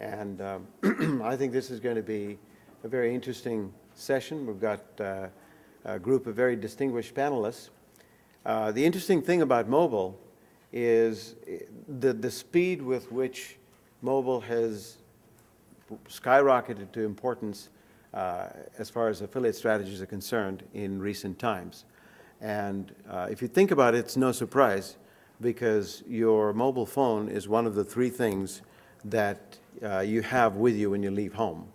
And I think this is going to be a very interesting session. We've got a group of very distinguished panelists. The interesting thing about mobile is the speed with which mobile has skyrocketed to importance as far as affiliate strategies are concerned in recent times. And if you think about it, it's no surprise, because your mobile phone is one of the three things that you have with you when you leave home.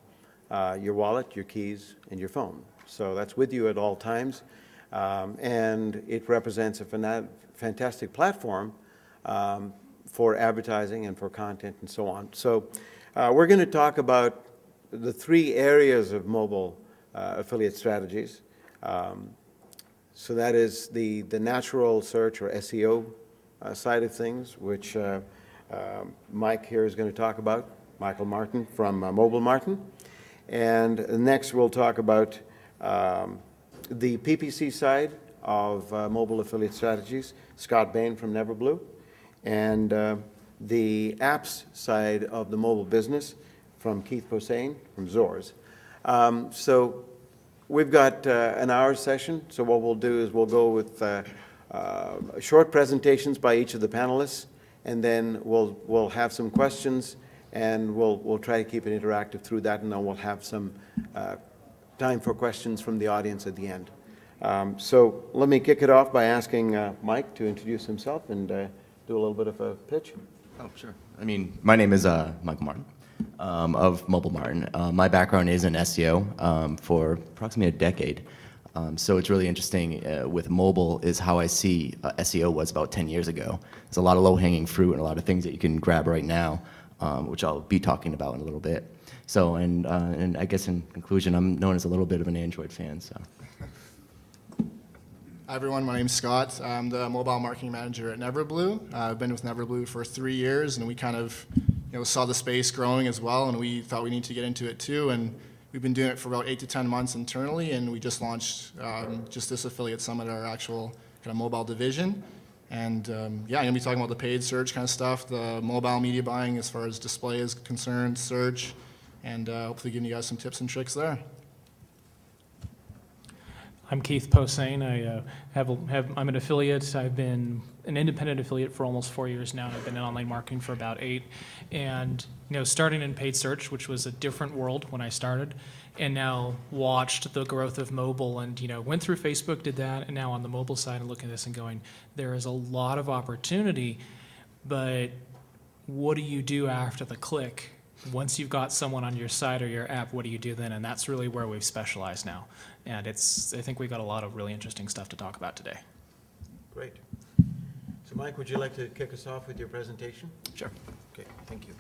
Your wallet, your keys, and your phone. So that's with you at all times. And it represents a fantastic platform for advertising and for content and so on. So we're going to talk about the three areas of mobile affiliate strategies. So that is the natural search or SEO side of things, which Mike here is going to talk about, Michael Martin from Mobile Martin. And next we'll talk about the PPC side of mobile affiliate strategies, Scott Bain from Neverblue, and the apps side of the mobile business from Keith Posehn from Zorz. So we've got an hour session, so what we'll do is we'll go with short presentations by each of the panelists, and then we'll have some questions, and we'll try to keep it interactive through that, and then we'll have some time for questions from the audience at the end. So let me kick it off by asking Mike to introduce himself and do a little bit of a pitch. Oh, sure. I mean, my name is Michael Martin of Mobile Martin. My background is in SEO for approximately a decade. So it's really interesting with mobile is how I see SEO was about 10 years ago. There's a lot of low-hanging fruit and a lot of things that you can grab right now, which I'll be talking about in a little bit. So, and I guess in conclusion, I'm known as a little bit of an Android fan. So. Hi everyone, my name's Scott. I'm the mobile marketing manager at Neverblue. I've been with Neverblue for 3 years, and we kind of saw the space growing as well, and we thought we needed to get into it too. And we've been doing it for about 8 to 10 months internally, and we just launched just this affiliate summit, our actual kind of mobile division. And yeah, I'm going to be talking about the paid search kind of stuff, the mobile media buying as far as display is concerned, search, and hopefully giving you guys some tips and tricks there. I'm Keith Posehn. I'm an affiliate. I've been an independent affiliate for almost 4 years now, and I've been in online marketing for about 8. And starting in paid search, which was a different world when I started, and now watched the growth of mobile, and went through Facebook, did that, and now on the mobile side, and looking at this and going, there is a lot of opportunity, but what do you do after the click? Once you've got someone on your site or your app, what do you do then? And that's really where we've specialized now. And I think we've got a lot of really interesting stuff to talk about today. Great. So Mike, would you like to kick us off with your presentation? Sure. Okay, thank you.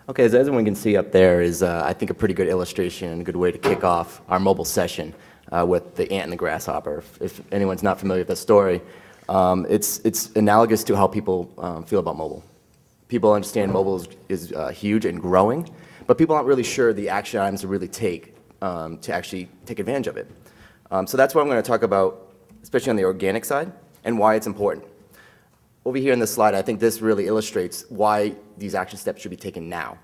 Okay, as everyone can see up there is, I think, a pretty good illustration and a good way to kick off our mobile session with the ant and the grasshopper. If anyone's not familiar with the story, it's analogous to how people feel about mobile. People understand mobile is huge and growing, but people aren't really sure the action items to really take to actually take advantage of it. So that's what I'm going to talk about, especially on the organic side, and why it's important. Over here in this slide, I think this really illustrates why these action steps should be taken now.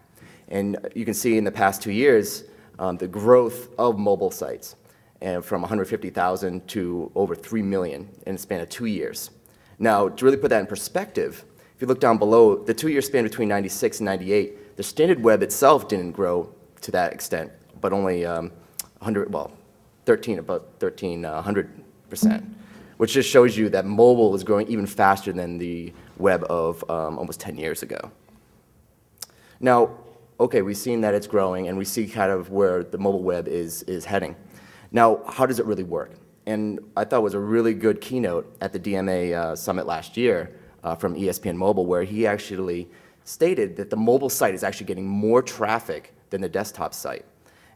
And you can see in the past 2 years, the growth of mobile sites, and from 150,000 to over 3 million in a span of 2 years. Now, to really put that in perspective, if you look down below, the 2-year span between 96 and 98, the standard web itself didn't grow to that extent, but only 1,300%, which just shows you that mobile is growing even faster than the web of almost 10 years ago. Now, okay, we've seen that it's growing, and we see kind of where the mobile web is heading. Now, how does it really work? And I thought it was a really good keynote at the DMA summit last year from ESPN Mobile, where he actually stated that the mobile site is actually getting more traffic than the desktop site.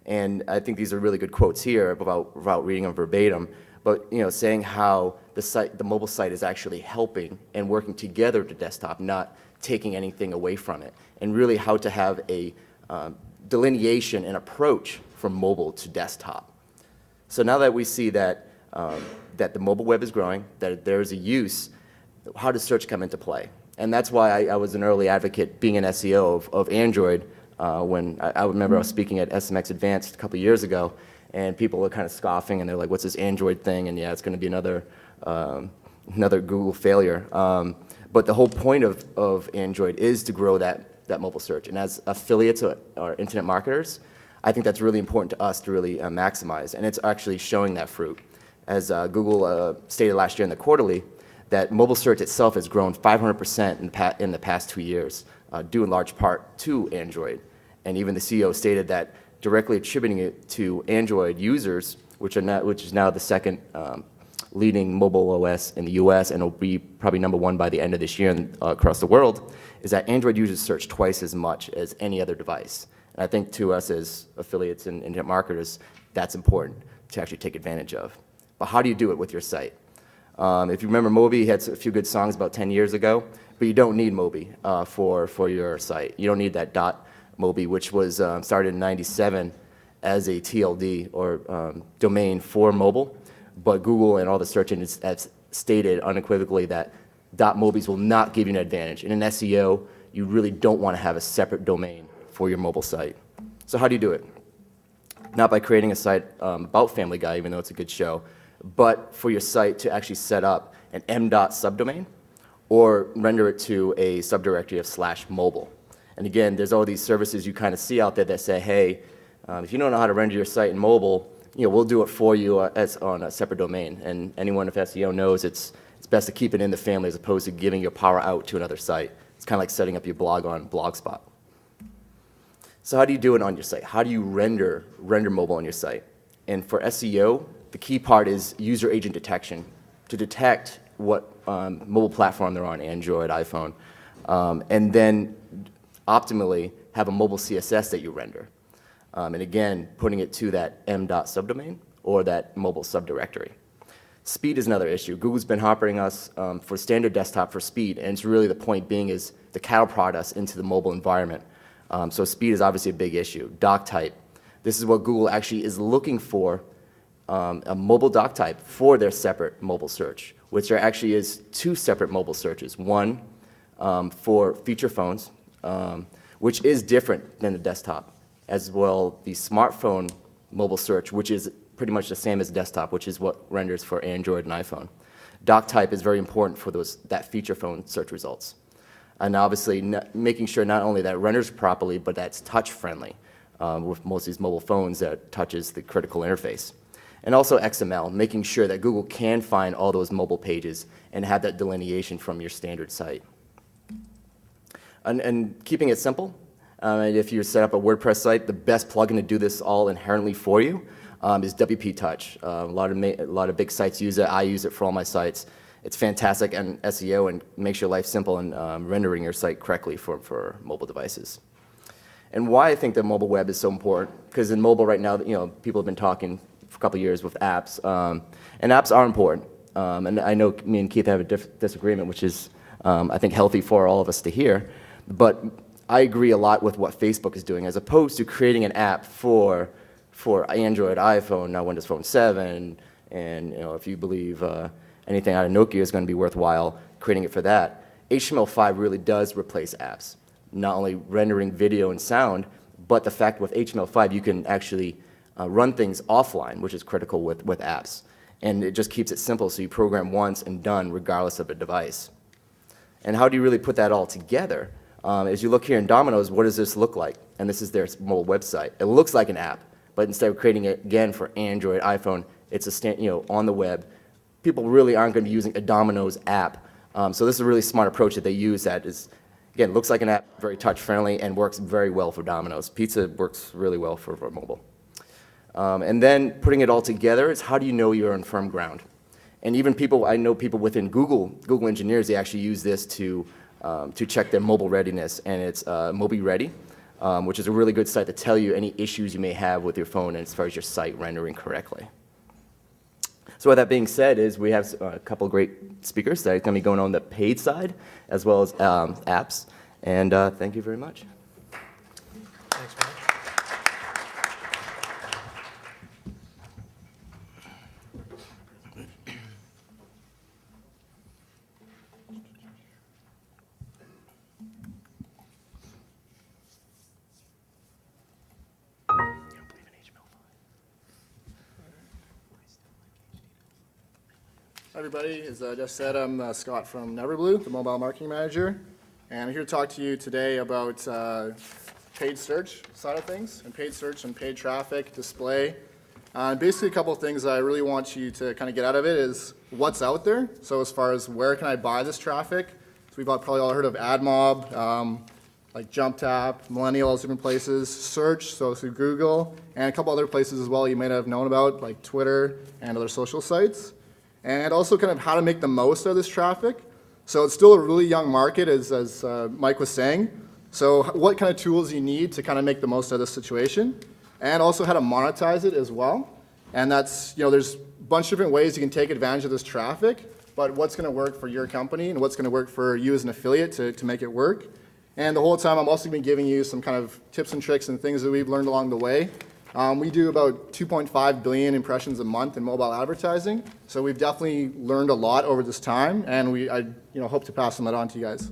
And I think these are really good quotes here without reading them verbatim, but saying how the mobile site is actually helping and working together to desktop, not taking anything away from it, and really how to have a delineation and approach from mobile to desktop. So now that we see that, that the mobile web is growing, that there's a use, how does search come into play? And that's why I was an early advocate, being an SEO of Android, when I remember I was speaking at SMX Advanced a couple years ago, and people were kind of scoffing, and they're like, what's this Android thing? And yeah, it's going to be another Google failure. But the whole point of Android is to grow that mobile search. And as affiliates or internet marketers, I think that's really important to us to really maximize. And it's actually showing that fruit. As Google stated last year in the quarterly, that mobile search itself has grown 500% in the past 2 years, due in large part to Android. And even the CEO stated that directly attributing it to Android users, which is now the second leading mobile OS in the US and will be probably #1 by the end of this year across the world, is that Android users search twice as much as any other device. And I think to us as affiliates and internet marketers, that's important to actually take advantage of. But how do you do it with your site? If you remember, Moby had a few good songs about 10 years ago, but you don't need Moby for your site. You don't need that .moby, which was started in '97 as a TLD or domain for mobile. But Google and all the search engines have stated unequivocally that .mobies will not give you an advantage. In an SEO, you really don't want to have a separate domain for your mobile site. So how do you do it? Not by creating a site about Family Guy, even though it's a good show, but for your site to actually set up an m.dot subdomain or render it to a subdirectory of /mobile. And again, there's all these services you kind of see out there that say, hey, if you don't know how to render your site in mobile, we'll do it for you as on a separate domain. And anyone with SEO knows it's best to keep it in the family as opposed to giving your power out to another site. It's kind of like setting up your blog on Blogspot. So how do you do it on your site? How do you render mobile on your site? And for SEO, the key part is user agent detection, to detect what mobile platform they're on, Android, iPhone, and then optimally have a mobile CSS that you render. And again, putting it to that m.dot subdomain or that mobile subdirectory. Speed is another issue. Google's been hoppering us for standard desktop for speed, and it's really the point being is the cattle prod us into the mobile environment. So speed is obviously a big issue. Doc type. This is what Google actually is looking for, a mobile doc type for their separate mobile search, which there actually is 2 separate mobile searches. One for feature phones, which is different than the desktop. As well, the smartphone mobile search, which is pretty much the same as desktop, which is what renders for Android and iPhone. Doc type is very important for that feature phone search results. And obviously, making sure not only that it renders properly, but that's touch friendly. With most of these mobile phones that touches the critical interface. And also XML, making sure that Google can find all those mobile pages and have that delineation from your standard site. And keeping it simple, if you set up a WordPress site, the best plugin to do this all inherently for you is WP Touch. A lot of big sites use it. I use it for all my sites. It's fantastic in SEO and makes your life simple in rendering your site correctly for mobile devices. And why I think the mobile web is so important, because in mobile right now, people have been talking for a couple of years with apps, and apps are important. And I know me and Keith have a disagreement, which is, I think, healthy for all of us to hear. But I agree a lot with what Facebook is doing, as opposed to creating an app for Android, iPhone, now Windows Phone 7, and if you believe anything out of Nokia is going to be worthwhile, creating it for that. HTML5 really does replace apps. Not only rendering video and sound, but the fact with HTML5 you can actually run things offline, which is critical with apps. And it just keeps it simple, so you program once and done regardless of a device. And how do you really put that all together? As you look here in Domino's, what does this look like? And this is their mobile website. It looks like an app, but instead of creating it again for Android, iPhone, it's on the web. People really aren't going to be using a Domino's app. So this is a really smart approach that they use that is, again, looks like an app, very touch-friendly, and works very well for Domino's. Pizza works really well for mobile. And then putting it all together is how do you know you're on firm ground? And even I know people within Google engineers, they actually use this to check their mobile readiness, and it's Moby Ready, which is a really good site to tell you any issues you may have with your phone as far as your site rendering correctly. So with that being said, is we have a couple great speakers that are going to be going on the paid side as well as apps. And thank you very much. Thanks, Mike. Hi everybody, as Dush said, I'm Scott from Neverblue, the mobile marketing manager, and I'm here to talk to you today about paid search side of things, and paid search and paid traffic, display. Basically a couple of things that I really want you to kind of get out of it is what's out there. So as far as where can I buy this traffic, so we've probably all heard of AdMob, like JumpTap, Millennials, different places, search, so through Google, and a couple other places as well you may have known about, like Twitter and other social sites. And also kind of how to make the most of this traffic. So it's still a really young market, as Mike was saying. So what kind of tools you need to kind of make the most of this situation, and also how to monetize it as well. And that's, there's a bunch of different ways you can take advantage of this traffic, but what's going to work for your company and what's going to work for you as an affiliate to make it work. And the whole time I'm also going to be giving you some kind of tips and tricks and things that we've learned along the way. We do about 2.5 billion impressions a month in mobile advertising, so we've definitely learned a lot over this time, and I hope to pass some of that on to you guys.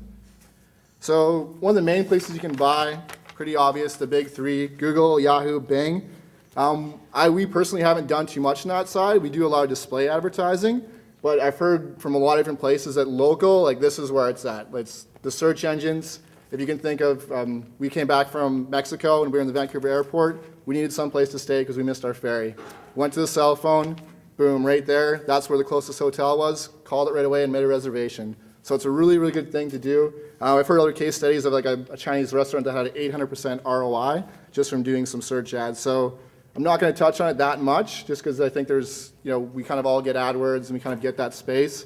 So one of the main places you can buy, pretty obvious, the big three, Google, Yahoo, Bing. We personally haven't done too much on that side. We do a lot of display advertising, but I've heard from a lot of different places that local, like this is where it's at. It's the search engines. If you can think of, we came back from Mexico and we were in the Vancouver airport. We needed some place to stay because we missed our ferry. Went to the cell phone, boom, right there. That's where the closest hotel was. Called it right away and made a reservation. So it's a really, really good thing to do. I've heard other case studies of like a Chinese restaurant that had an 800% ROI just from doing some search ads. So I'm not going to touch on it that much just because I think there's, we kind of all get AdWords and we kind of get that space.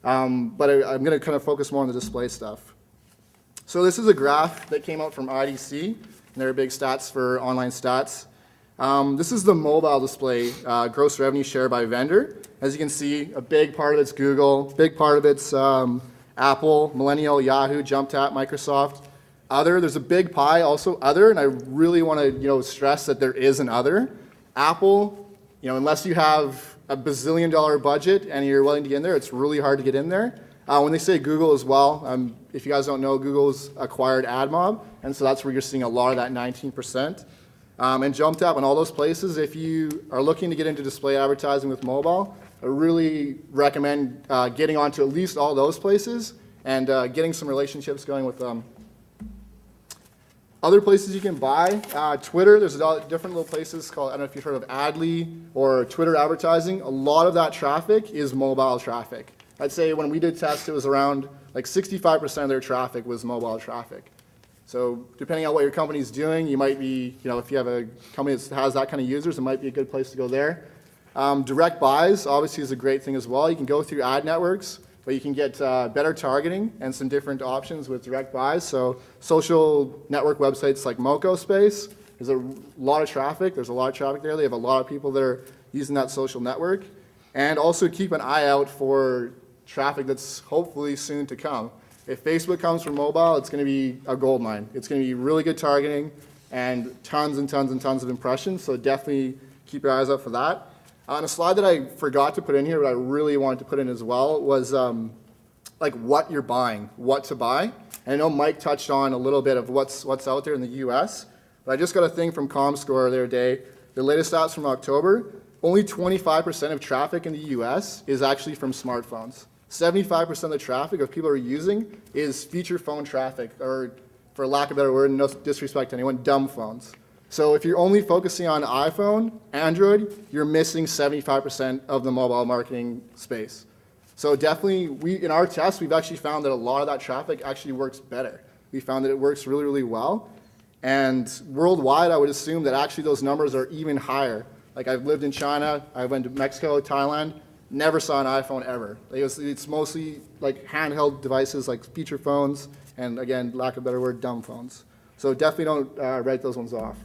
But I'm going to kind of focus more on the display stuff. So this is a graph that came out from IDC, and they're big stats for online stats. This is the mobile display gross revenue share by vendor. As you can see, a big part of it's Google, big part of it's Apple, Millennial, Yahoo, JumpTap, Microsoft. Other, there's a big pie also other, and I really want to stress that there is an other. Apple, unless you have a bazillion-dollar budget and you're willing to get in there, it's really hard to get in there. When they say Google as well, if you guys don't know, Google's acquired AdMob, and so that's where you're seeing a lot of that 19%. And JumpTap and all those places, if you are looking to get into display advertising with mobile, I really recommend getting onto at least all those places and getting some relationships going with them. Other places you can buy, Twitter, there's a lot of different little places called, I don't know if you've heard of Adly or Twitter advertising. A lot of that traffic is mobile traffic. I'd say when we did tests, it was around like 65% of their traffic was mobile traffic. So depending on what your company's doing, you might be, if you have a company that has that kind of users, it might be a good place to go there. Direct buys obviously is a great thing as well. You can go through ad networks, but you can get better targeting and some different options with direct buys. So social network websites like Moco Space, there's a lot of traffic. There's a lot of traffic there. They have a lot of people that are using that social network. And also keep an eye out for traffic that's hopefully soon to come. If Facebook comes from mobile, it's going to be a gold mine. It's going to be really good targeting and tons and tons and tons of impressions, so definitely keep your eyes out for that. On a slide that I forgot to put in here, but I really wanted to put in as well, was like what you're buying, what to buy. And I know Mike touched on a little bit of what's out there in the US, but I just got a thing from ComScore the other day. The latest stats from October, only 25% of traffic in the US is actually from smartphones. 75% of the traffic of people are using is feature phone traffic, or for lack of a better word, no disrespect to anyone, dumb phones. So if you're only focusing on iPhone, Android, you're missing 75% of the mobile marketing space. So definitely, in our tests, we've actually found that a lot of that traffic actually works better. We found that it works really, really well. And worldwide, I would assume that actually those numbers are even higher. Like I've lived in China, I went to Mexico, Thailand, never saw an iPhone ever. It's mostly like handheld devices like feature phones and, again, lack of a better word, dumb phones. So definitely don't write those ones off.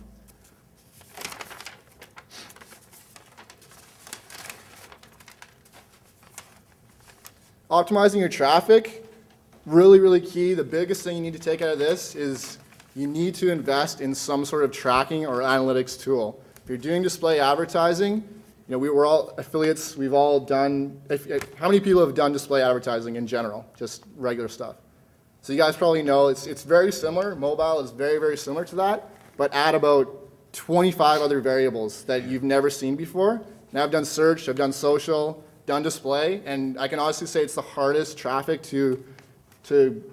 Optimizing your traffic, really, really key. The biggest thing you need to take out of this is you need to invest in some sort of tracking or analytics tool. If you're doing display advertising, we're all affiliates. We've all done, how many people have done display advertising in general? Just regular stuff. So you guys probably know it's very similar. Mobile is very, very similar to that, but add about 25 other variables that you've never seen before. Now I've done search, I've done social, done display, and I can honestly say it's the hardest traffic to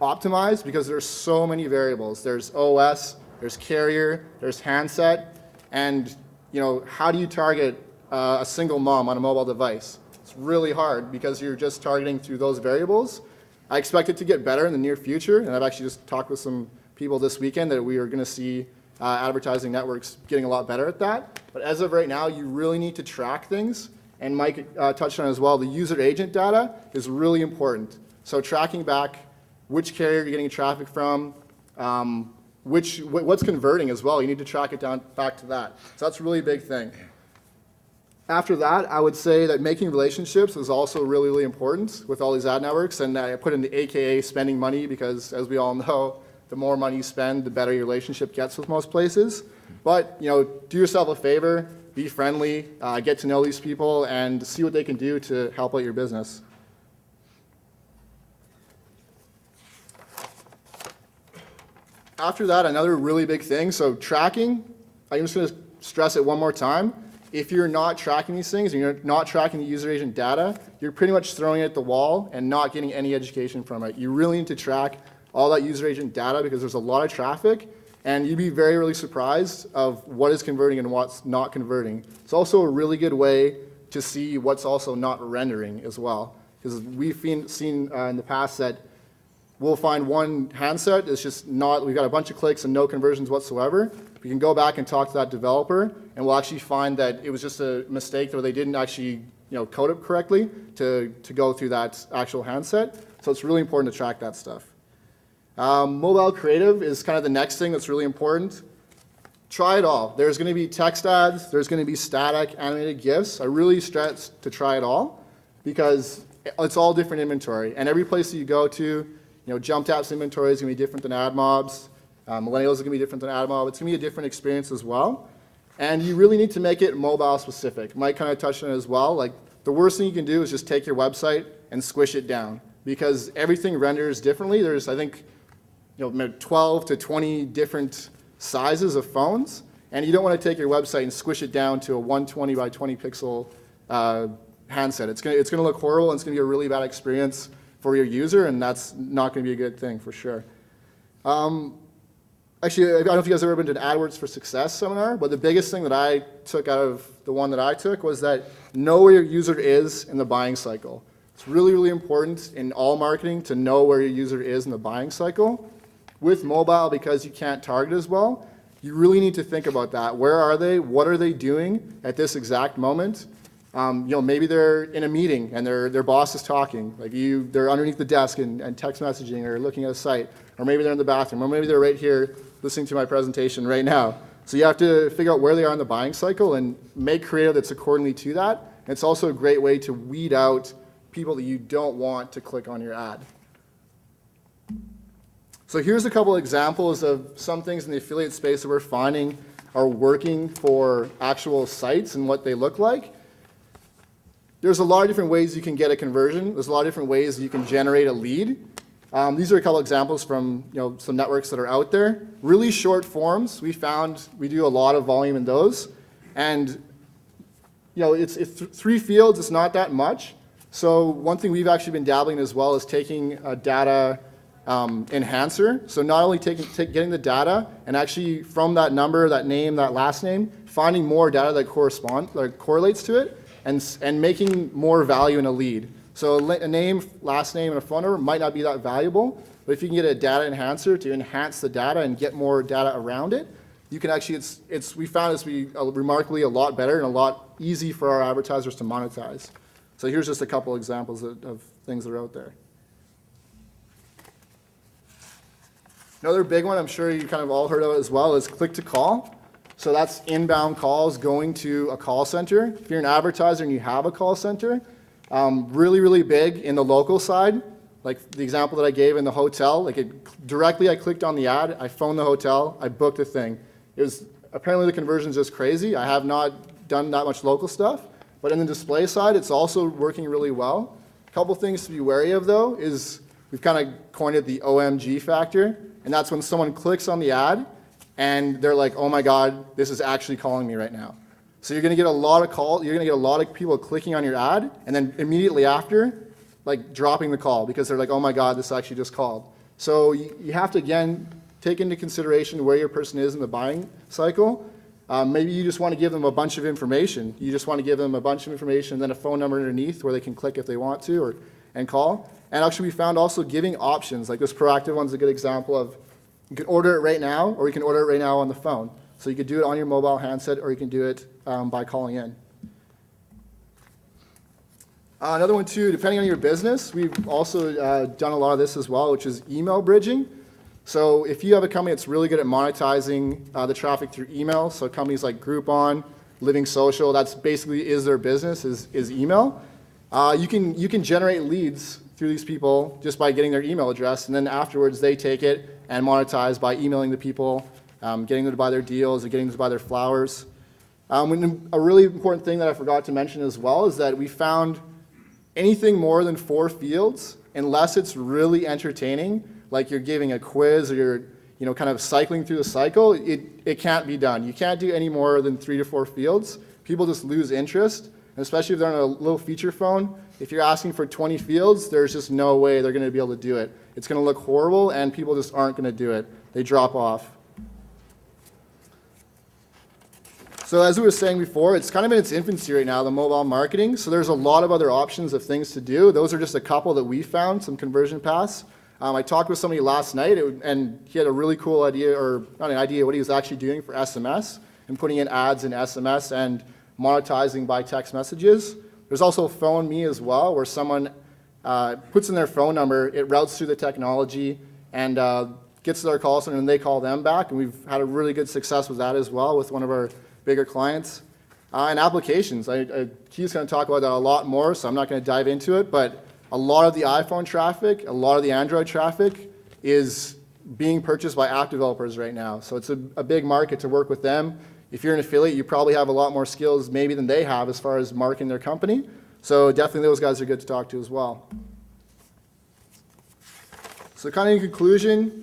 optimize because there's so many variables. There's OS, there's carrier, there's handset, and how do you target a single mom on a mobile device? It's really hard because you're just targeting through those variables. I expect it to get better in the near future, and I've actually just talked with some people this weekend that we are going to see advertising networks getting a lot better at that. But as of right now, you really need to track things, and Mike touched on it as well. The user agent data is really important. So tracking back which carrier you're getting traffic from, what's converting as well. You need to track it down back to that. So that's a really big thing. After that, I would say that making relationships is also really, really important with all these ad networks, and I put in the AKA spending money because, as we all know, the more money you spend, the better your relationship gets with most places. But, do yourself a favor, be friendly, get to know these people, and see what they can do to help out your business. After that, another really big thing, so tracking, I'm just going to stress it one more time. If you're not tracking these things and you're not tracking the user agent data, you're pretty much throwing it at the wall and not getting any education from it. You really need to track all that user agent data because there's a lot of traffic, and you'd be very, really surprised of what is converting and what's not converting. It's also a really good way to see what's also not rendering as well, because we've seen in the past that we'll find one handset that's just not, we've got a bunch of clicks and no conversions whatsoever. We can go back and talk to that developer, and we'll actually find that it was just a mistake or they didn't actually code it correctly to go through that actual handset. So it's really important to track that stuff. Mobile creative is kind of the next thing that's really important. Try it all. There's going to be text ads. There's going to be static animated GIFs. I really stress to try it all because it's all different inventory. And every place that you go to, Jump Tap's inventory is going to be different than AdMob's. Millennials are going to be different than AdMob. It's going to be a different experience as well. And you really need to make it mobile specific. Mike kind of touched on it as well. Like, the worst thing you can do is just take your website and squish it down because everything renders differently. There's, I think, 12 to 20 different sizes of phones, and you don't want to take your website and squish it down to a 120 by 20 pixel handset. It's going to look horrible, and it's going to be a really bad experience for your user, and that's not going to be a good thing for sure. Actually, I don't know if you guys have ever been to an AdWords for Success seminar, but the biggest thing that I took out of the one that I took was that know where your user is in the buying cycle. It's really, really important in all marketing to know where your user is in the buying cycle. With mobile, because you can't target as well, you really need to think about that. Where are they? What are they doing at this exact moment? Maybe they're in a meeting and their boss is talking. Like they're underneath the desk and text messaging or looking at a site. Or maybe they're in the bathroom. Or maybe they're right here listening to my presentation right now. So you have to figure out where they are in the buying cycle and make creative that's accordingly to that. And it's also a great way to weed out people that you don't want to click on your ad. So here's a couple examples of some things in the affiliate space that we're finding are working for actual sites and what they look like. There's a lot of different ways you can get a conversion. There's a lot of different ways you can generate a lead. These are a couple examples from some networks that are out there. Really short forms. We found we do a lot of volume in those, and it's 3 fields. It's not that much. So one thing we've actually been dabbling as well is taking a data enhancer. So not only getting the data and actually from that number, that name, that last name, finding more data that correlates to it, and making more value in a lead. So a name, last name, and a phone number might not be that valuable, but if you can get a data enhancer to enhance the data and get more data around it, you can actually, we found this to be remarkably a lot better and a lot easy for our advertisers to monetize. So here's just a couple examples of things that are out there. Another big one, I'm sure you kind of all heard of it as well, is click to call. So that's inbound calls going to a call center. If you're an advertiser and you have a call center, Really, really big in the local side, like the example that I gave in the hotel. Like directly, I clicked on the ad, I phoned the hotel, I booked a thing. It was apparently the conversion's just crazy. I have not done that much local stuff, but in the display side, it's also working really well. A couple things to be wary of though is we've kind of coined it the OMG factor, and that's when someone clicks on the ad and they're like, oh my God, this is actually calling me right now. So you're gonna get a lot of calls, you're gonna get a lot of people clicking on your ad, and then immediately after, like dropping the call because they're like, oh my God, this actually just called. So you have to, again, take into consideration where your person is in the buying cycle. Maybe you just want to give them a bunch of information. You just want to give them a bunch of information and then a phone number underneath where they can click if they want to and call. And actually we found also giving options, like this proactive one's a good example of you can order it right now or you can order it right now on the phone. So you could do it on your mobile handset or you can do it by calling in. Another one too, depending on your business, we've also done a lot of this as well, which is email bridging. So if you have a company that's really good at monetizing the traffic through email, so companies like Groupon, Living Social, that's basically is their business, is email. You can generate leads through these people just by getting their email address, and then afterwards they take it and monetize by emailing the people, getting them to buy their deals, or getting them to buy their flowers. A really important thing that I forgot to mention as well is that we found anything more than 4 fields, unless it's really entertaining, like you're giving a quiz or you're kind of cycling through the cycle, it can't be done. You can't do any more than 3 to 4 fields. People just lose interest, and especially if they're on a little feature phone. If you're asking for 20 fields, there's just no way they're going to be able to do it. It's going to look horrible, and people just aren't going to do it. They drop off. So as we were saying before, it's kind of in its infancy right now, the mobile marketing. So there's a lot of other options of things to do. Those are just a couple that we found, some conversion paths. I talked with somebody last night, and he had a really cool idea, or not an idea, what he was actually doing for SMS and putting in ads in SMS and monetizing by text messages. There's also Phone Me as well, where someone puts in their phone number, it routes through the technology and gets to their call center, and they call them back. And we've had a really good success with that as well with one of our bigger clients. And applications. Keith's going to talk about that a lot more, so I'm not going to dive into it, but a lot of the iPhone traffic, a lot of the Android traffic is being purchased by app developers right now. So it's a big market to work with them. If you're an affiliate, you probably have a lot more skills maybe than they have as far as marketing their company. So definitely those guys are good to talk to as well. So kind of in conclusion,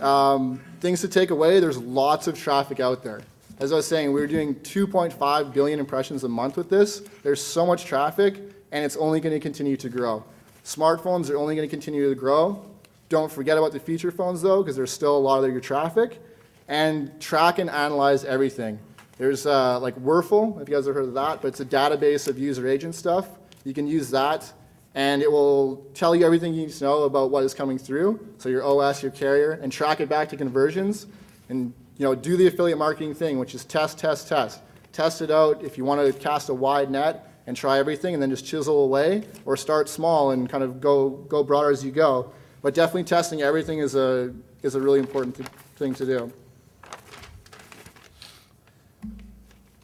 things to take away, there's lots of traffic out there. As I was saying, we were doing 2.5 billion impressions a month with this. There's so much traffic, and it's only going to continue to grow. Smartphones are only going to continue to grow. Don't forget about the feature phones, though, because there's still a lot of your traffic. And track and analyze everything. There's like Wurfel, if you guys have heard of that, but it's a database of user agent stuff. You can use that, and it will tell you everything you need to know about what is coming through, so your OS, your carrier, and track it back to conversions. And do the affiliate marketing thing, which is test, test, test. Test it out if you want to cast a wide net and try everything and then just chisel away, or start small and kind of go broader as you go. But definitely testing everything is a really important thing to do.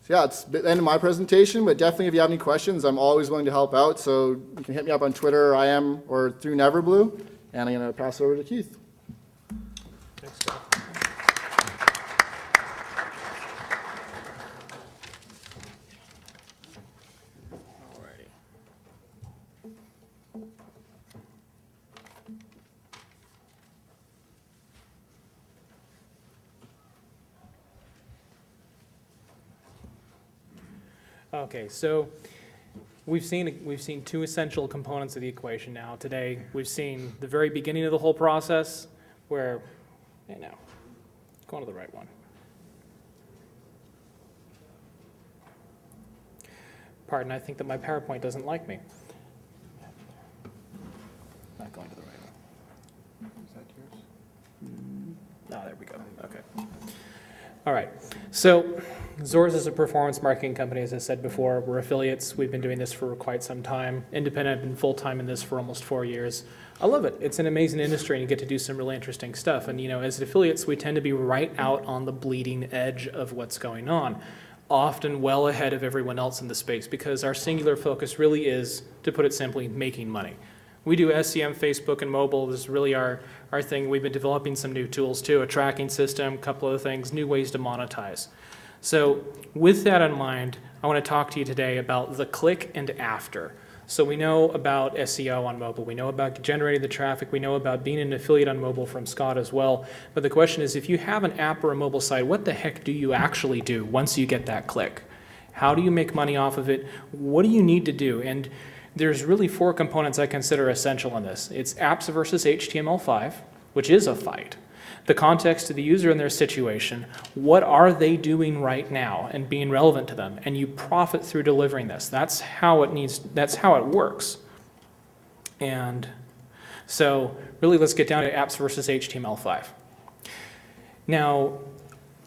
So yeah, it's the end of my presentation, but definitely if you have any questions, I'm always willing to help out. So you can hit me up on Twitter, or through Neverblue, and I'm going to pass it over to Keith. Thanks, Scott. Okay, so we've seen 2 essential components of the equation now. Today, we've seen the very beginning of the whole process, where, go on to the right one. Pardon, I think that my PowerPoint doesn't like me. Not going to the right one. Is that yours? Oh, there we go. Okay. All right. So Zorz is a performance marketing company, as I said before. We're affiliates. We've been doing this for quite some time. Independent, I've been full-time in this for almost 4 years. I love it. It's an amazing industry, and you get to do some really interesting stuff. And, as affiliates, we tend to be right out on the bleeding edge of what's going on. often well ahead of everyone else in the space because our singular focus really is, to put it simply, making money. We do SEM, Facebook, and mobile. This is really our thing. We've been developing some new tools too, a tracking system, a couple other things, new ways to monetize. So with that in mind, I want to talk to you today about the click and after. So we know about SEO on mobile. We know about generating the traffic. We know about being an affiliate on mobile from Scott as well. But the question is, if you have an app or a mobile site, what the heck do you actually do once you get that click? How do you make money off of it? What do you need to do? And there's really 4 components I consider essential in this. It's apps versus HTML5, which is a fight. The context of the user and their situation. What are they doing right now and being relevant to them? And you profit through delivering this. That's how it works. And so really let's get down to apps versus HTML5. Now,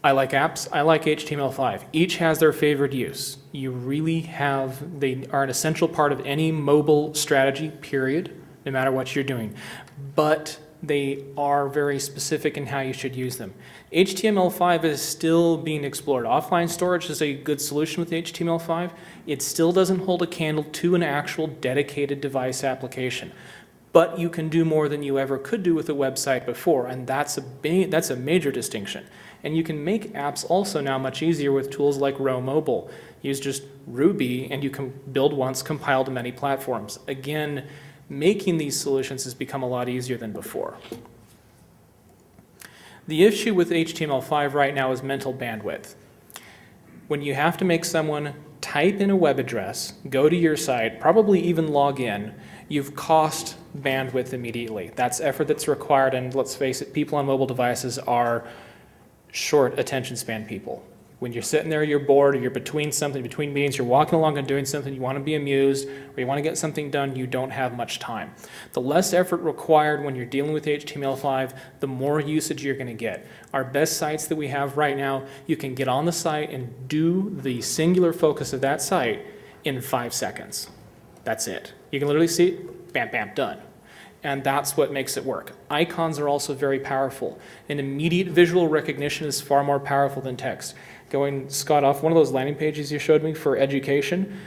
I like apps, I like HTML5. Each has their favorite use. They are an essential part of any mobile strategy, period, no matter what you're doing. But they are very specific in how you should use them. HTML5 is still being explored. Offline storage is a good solution with HTML5. It still doesn't hold a candle to an actual dedicated device application. But you can do more than you ever could do with a website before, and that's a major distinction. And you can make apps also now much easier with tools like Mobile. Use just Ruby, and you can build once, compile to many platforms. Again, making these solutions has become a lot easier than before. The issue with HTML5 right now is mental bandwidth. When you have to make someone type in a web address, go to your site, probably even log in, you've cost bandwidth immediately. That's effort that's required, and let's face it, people on mobile devices are short attention span people. When you're sitting there, you're bored, or you're between meetings, you're walking along and doing something, you want to be amused, or you want to get something done, you don't have much time. The less effort required when you're dealing with HTML5, the more usage you're going to get. Our best sites that we have right now, you can get on the site and do the singular focus of that site in 5 seconds. That's it. You can literally see it, bam, bam, done. And that's what makes it work. Icons are also very powerful. An immediate visual recognition is far more powerful than text. Scott, off one of those landing pages you showed me for education,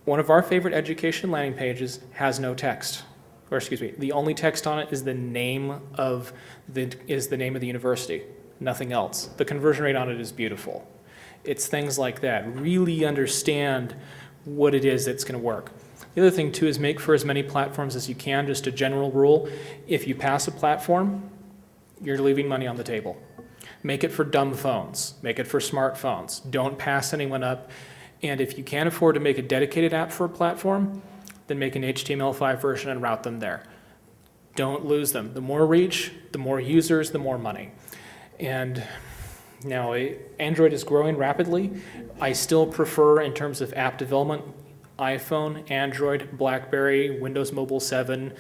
one of our favorite education landing pages has no text. Or excuse me, the only text on it is the name of the university, nothing else. The conversion rate on it is beautiful. It's things like that. Really understand what it is that's going to work. The other thing too is make for as many platforms as you can. Just a general rule, if you pass a platform, you're leaving money on the table. Make it for dumb phones, make it for smartphones. Don't pass anyone up. And if you can't afford to make a dedicated app for a platform, then make an HTML5 version and route them there. Don't lose them. The more reach, the more users, the more money. And now Android is growing rapidly. I still prefer, in terms of app development, iPhone, Android, BlackBerry, Windows Mobile 7,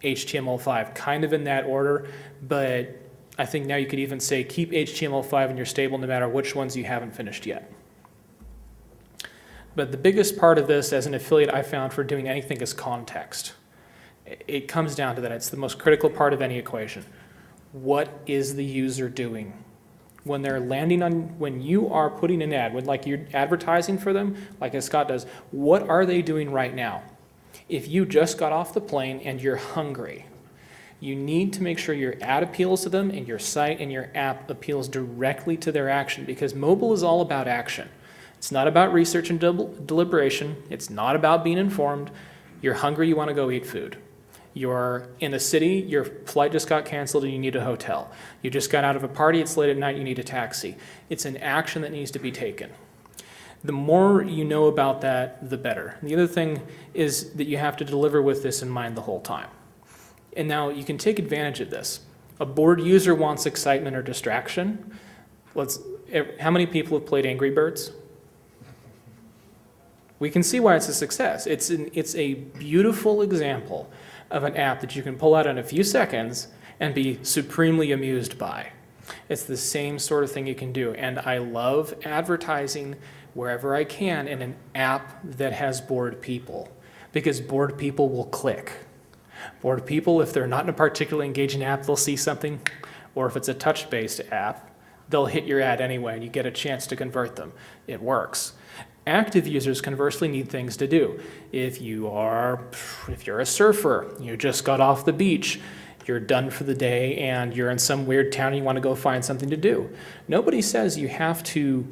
HTML5, kind of in that order, but I think now you could even say keep HTML5 in your stable no matter which ones you haven't finished yet. But the biggest part of this as an affiliate I found for doing anything is context. It comes down to that. It's the most critical part of any equation. What is the user doing? When they're when you are putting an ad, when like you're advertising for them, like as Scott does, what are they doing right now? If you just got off the plane and you're hungry, you need to make sure your ad appeals to them and your site and your app appeals directly to their action, because mobile is all about action. It's not about research and deliberation. It's not about being informed. You're hungry, you want to go eat food. You're in a city, your flight just got canceled and you need a hotel. You just got out of a party, it's late at night, you need a taxi. It's an action that needs to be taken. The more you know about that, the better. The other thing is that you have to deliver with this in mind the whole time. And now you can take advantage of this. A bored user wants excitement or distraction. How many people have played Angry Birds? We can see why it's a success. It's a beautiful example of an app that you can pull out in a few seconds and be supremely amused by. It's the same sort of thing you can do. And I love advertising wherever I can in an app that has bored people, because bored people will click. Bored people, if they're not in a particularly engaging app, they'll see something, or if it's a touch-based app, they'll hit your ad anyway, and you get a chance to convert them. It works. Active users conversely need things to do. If you're a surfer, you just got off the beach, you're done for the day, and you're in some weird town and you want to go find something to do. Nobody says you have to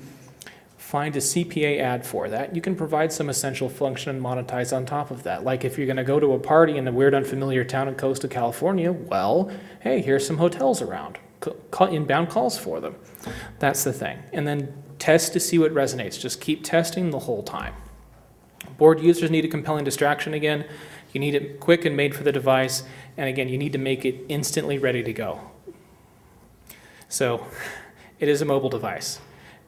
find a CPA ad for that. You can provide some essential function and monetize on top of that. Like if you're going to go to a party in a weird, unfamiliar town in coastal California, well, hey, here's some hotels around. Inbound calls for them. That's the thing. And then test to see what resonates. Just keep testing the whole time. Bored users need a compelling distraction again. You need it quick and made for the device. And again, you need to make it instantly ready to go. So it is a mobile device.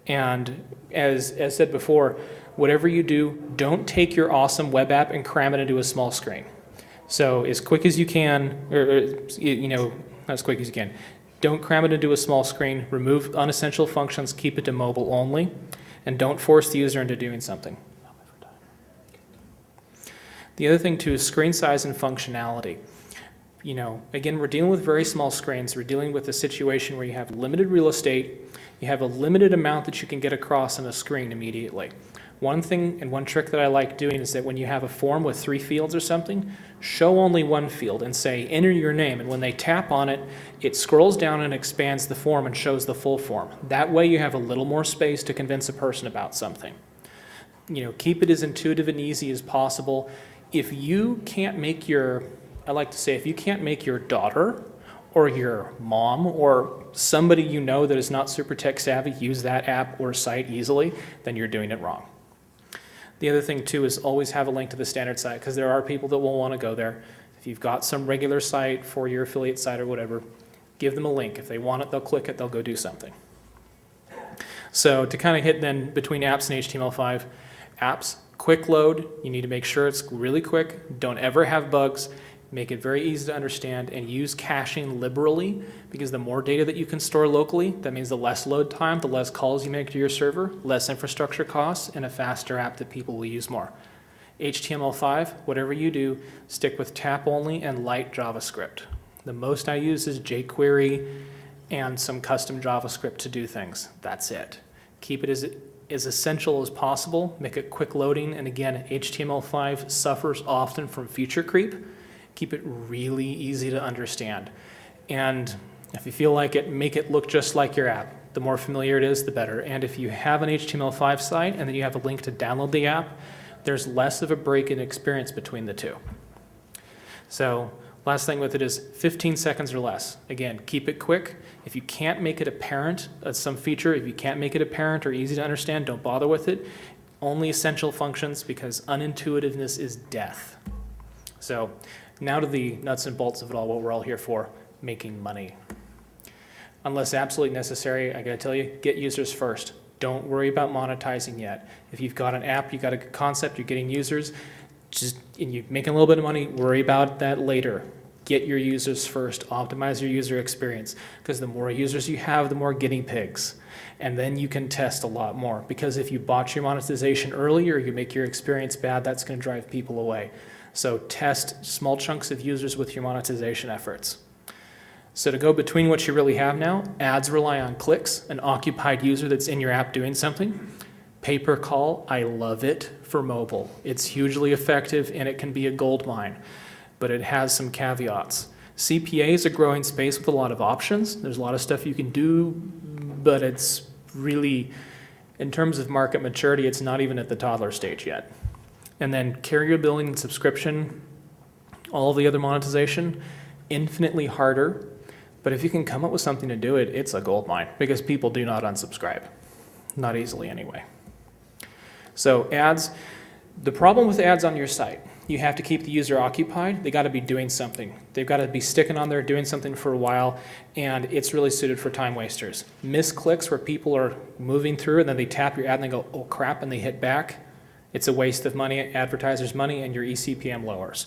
And as said before, whatever you do, don't take your awesome web app and cram it into a small screen. So as quick as you can, not as quick as you can, don't cram it into a small screen, remove unessential functions, keep it to mobile only, and don't force the user into doing something. The other thing too is screen size and functionality. Again, we're dealing with very small screens. We're dealing with a situation where you have limited real estate, you have a limited amount that you can get across on a screen immediately. One thing and one trick that I like doing is that when you have a form with 3 fields or something, show only one field and say, enter your name. And when they tap on it, it scrolls down and expands the form and shows the full form. That way you have a little more space to convince a person about something. Keep it as intuitive and easy as possible. If you can't make if you can't make your daughter or your mom or somebody that is not super tech savvy use that app or site easily, then you're doing it wrong. The other thing too is always have a link to the standard site, because there are people that will want to go there. If you've got some regular site for your affiliate site or whatever, give them a link. If they want it, they'll click it, they'll go do something. So to kind of hit then between apps and HTML5, apps, quick load, you need to make sure it's really quick, don't ever have bugs, make it very easy to understand, and use caching liberally, because the more data that you can store locally, that means the less load time, the less calls you make to your server, less infrastructure costs, and a faster app that people will use more. HTML5, whatever you do, stick with tap only and light JavaScript. The most I use is jQuery and some custom JavaScript to do things. That's it. Keep it as essential as possible, make it quick loading, and again, HTML5 suffers often from feature creep. Keep it really easy to understand. And if you feel like it, make it look just like your app. The more familiar it is, the better. And if you have an HTML5 site and then you have a link to download the app, there's less of a break in experience between the two. So last thing with it is 15 seconds or less. Again, keep it quick. If you can't make it apparent, some feature, if you can't make it apparent or easy to understand, don't bother with it. Only essential functions, because unintuitiveness is death. So now to the nuts and bolts of it all, what we're all here for, making money. Unless absolutely necessary, I gotta tell you, get users first. Don't worry about monetizing yet. If you've got an app, you've got a good concept, you're getting users, and you're making a little bit of money, worry about that later. Get your users first, optimize your user experience, because the more users you have, the more guinea pigs. And then you can test a lot more, because if you botch your monetization early or you make your experience bad, that's gonna drive people away. So test small chunks of users with your monetization efforts. So to go between what you really have now, ads rely on clicks, an occupied user that's in your app doing something. Pay per call, I love it for mobile. It's hugely effective and it can be a gold mine, but it has some caveats. CPA is a growing space with a lot of options. There's a lot of stuff you can do, but it's really, in terms of market maturity, it's not even at the toddler stage yet. And then carrier billing and subscription, all of the other monetization, infinitely harder. But if you can come up with something to do it, it's a gold mine, because people do not unsubscribe. Not easily anyway. So ads, the problem with ads on your site, you have to keep the user occupied. They got to be doing something. They've got to be sticking on there, doing something for a while, and it's really suited for time wasters. Misclicks where people are moving through and then they tap your ad and they go, oh crap, and they hit back. It's a waste of money, advertisers' money, and your eCPM lowers.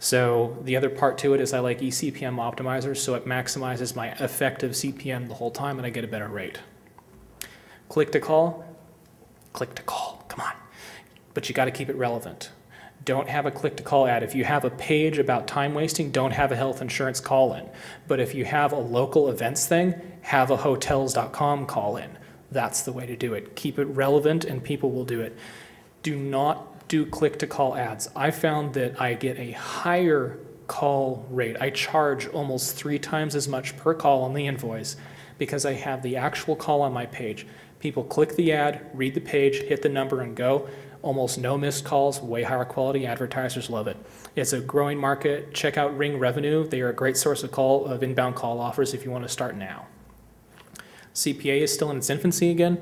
So the other part to it is I like eCPM optimizers, so it maximizes my effective CPM the whole time and I get a better rate. Click to call, come on. But you got to keep it relevant. Don't have a click-to-call ad. If you have a page about time wasting, don't have a health insurance call-in. But if you have a local events thing, have a hotels.com call-in. That's the way to do it. Keep it relevant and people will do it. Do not do click-to-call ads. I found that I get a higher call rate. I charge almost 3 times as much per call on the invoice because I have the actual call on my page. People click the ad, read the page, hit the number and go. Almost no missed calls, way higher quality. Advertisers love it. It's a growing market. Check out Ring Revenue. They are a great source of inbound call offers if you want to start now. CPA is still in its infancy again.